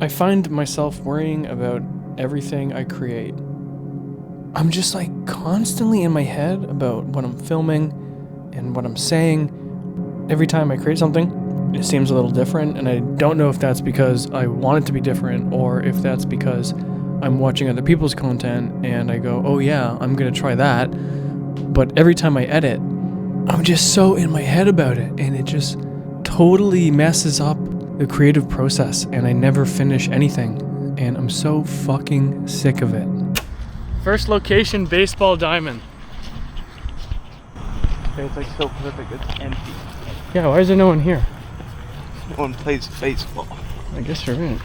I find myself worrying about everything I create. I'm just like constantly in my head about what I'm filming and what I'm saying. Every time I create something, it seems a little different, and I don't know if that's because I want it to be different or if that's because I'm watching other people's content and I go, oh yeah, I'm gonna try that. But every time I edit, I'm just so in my head about it, and it just totally messes up the creative process, and I never finish anything, and I'm so fucking sick of it. First location, Baseball Diamond. It's like so perfect, it's empty. Yeah, why is there no one here? No one plays baseball. I guess you're right.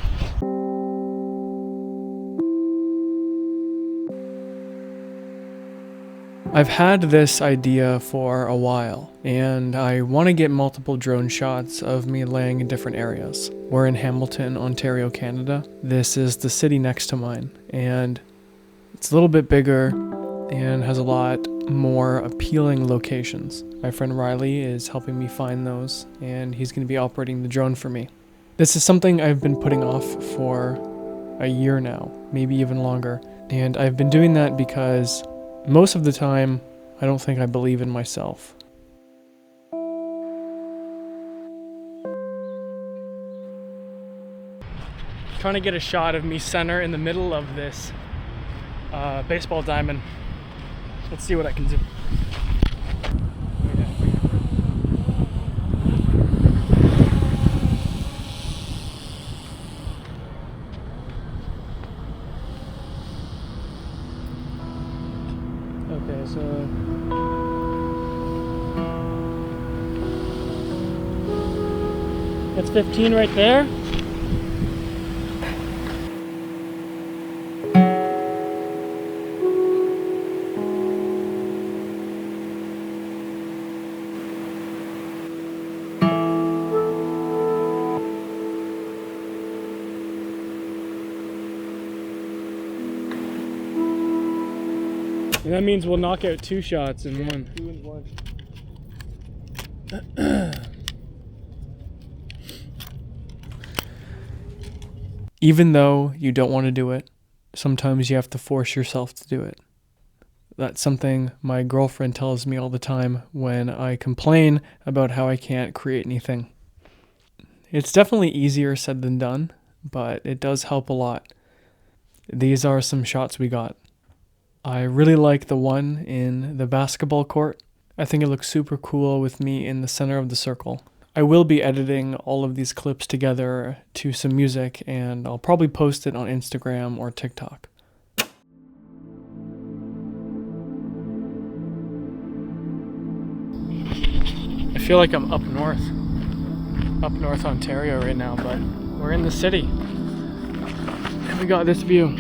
I've had this idea for a while, and I want to get multiple drone shots of me laying in different areas. We're in Hamilton, Ontario, Canada. This is the city next to mine, and it's a little bit bigger and has a lot more appealing locations. My friend Riley is helping me find those, and he's going to be operating the drone for me. This is something I've been putting off for a year now, maybe even longer, and I've been doing that because most of the time, I don't think I believe in myself. Trying to get a shot of me center in the middle of this baseball diamond. Let's see what I can do. Okay, so that's 15 right there. And that means we'll knock out 2 shots in one. 2 and 1. Even though you don't want to do it, sometimes you have to force yourself to do it. That's something my girlfriend tells me all the time when I complain about how I can't create anything. It's definitely easier said than done, but it does help a lot. These are some shots we got. I really like the one in the basketball court. I think it looks super cool with me in the center of the circle. I will be editing all of these clips together to some music, and I'll probably post it on Instagram or TikTok. I feel like I'm up north Ontario right now, but we're in the city. And we got this view.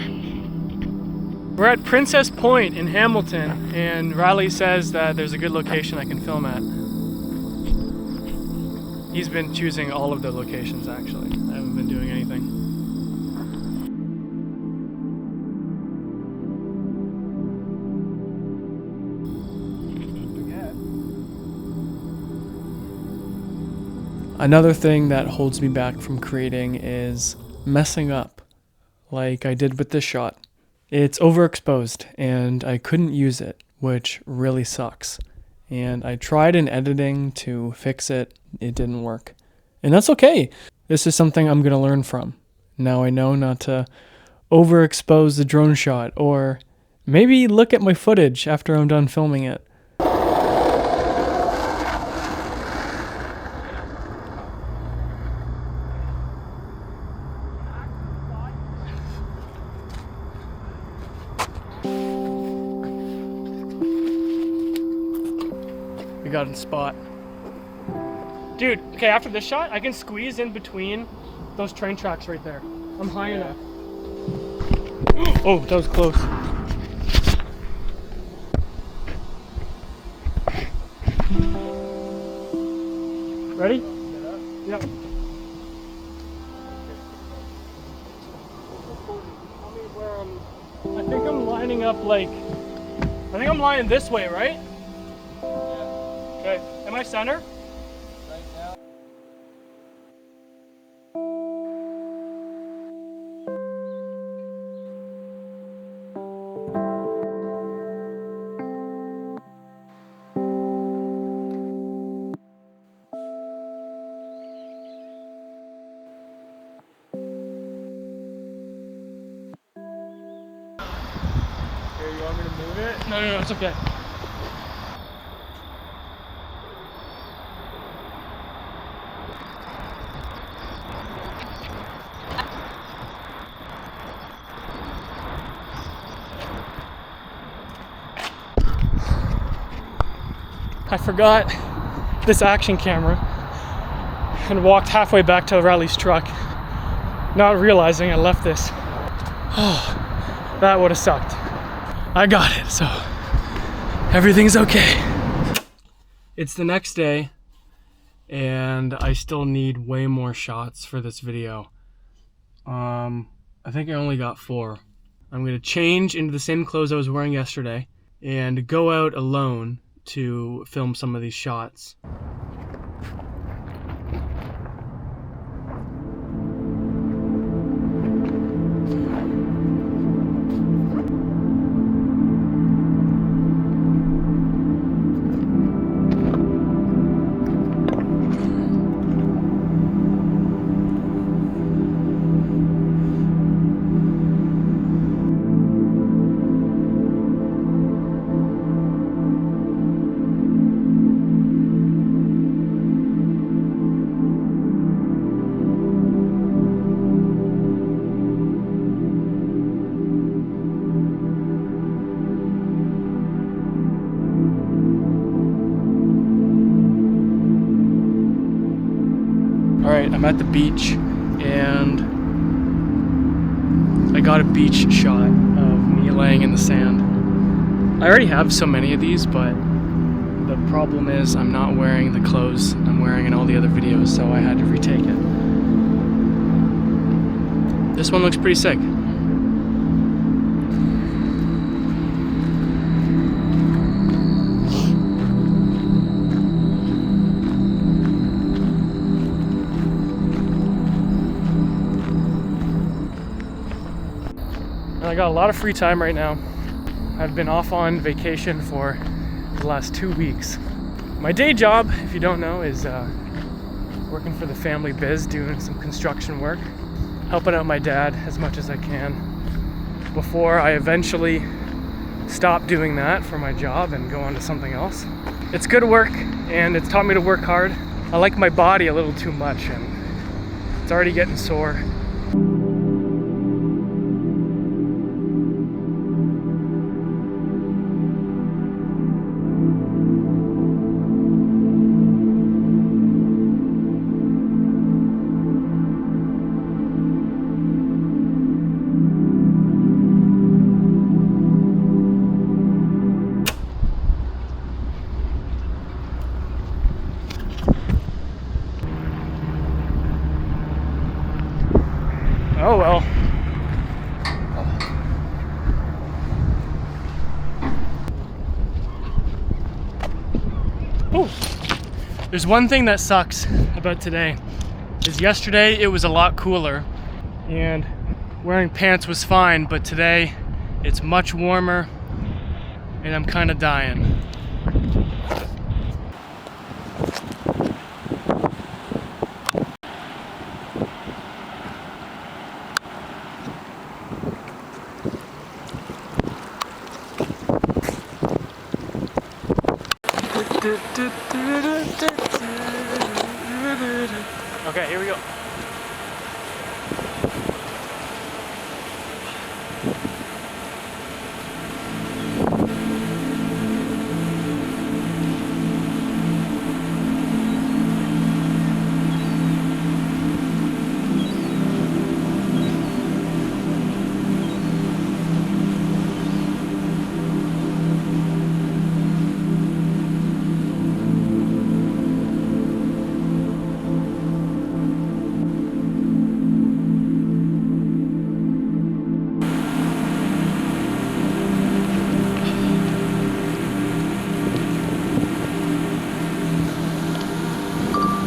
We're at Princess Point in Hamilton, and Riley says that there's a good location I can film at. He's been choosing all of the locations, actually. I haven't been doing anything. Another thing that holds me back from creating is messing up, like I did with this shot. It's overexposed, and I couldn't use it, which really sucks. And I tried in editing to fix it. It didn't work. And that's okay. This is something I'm going to learn from. Now I know not to overexpose the drone shot, or maybe look at my footage after I'm done filming it. We got a spot. Dude, okay, after this shot, I can squeeze in between those train tracks right there. I'm high enough. Oh, that was close. Ready? Yep. I think I'm lining up like, I think I'm lying this way, right? Okay, am I center? No, it's okay. I forgot this action camera and walked halfway back to Riley's truck, not realizing I left this. Oh, that would have sucked. I got it, so everything's okay. It's the next day, and I still need way more shots for this video. I think I only got 4. I'm gonna change into the same clothes I was wearing yesterday and go out alone to film some of these shots. Alright, I'm at the beach and I got a beach shot of me laying in the sand. I already have so many of these, but the problem is I'm not wearing the clothes I'm wearing in all the other videos, so I had to retake it. This one looks pretty sick. I got a lot of free time right now. I've been off on vacation for the last 2 weeks. My day job, if you don't know, is working for the family biz, doing some construction work, helping out my dad as much as I can before I eventually stop doing that for my job and go on to something else. It's good work and it's taught me to work hard. I like my body a little too much and it's already getting sore. Oh well. Oh, there's one thing that sucks about today is yesterday it was a lot cooler and wearing pants was fine, but today it's much warmer and I'm kind of dying. Okay, here we go.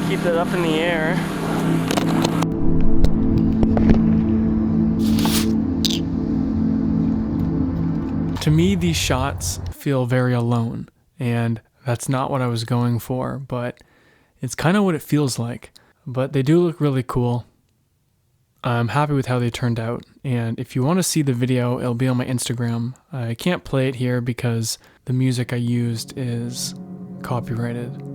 Keep it up in the air. To me, these shots feel very alone, and that's not what I was going for, but it's kind of what it feels like. But they do look really cool. I'm happy with how they turned out, and if you want to see the video, it'll be on my Instagram. I can't play it here because the music I used is copyrighted.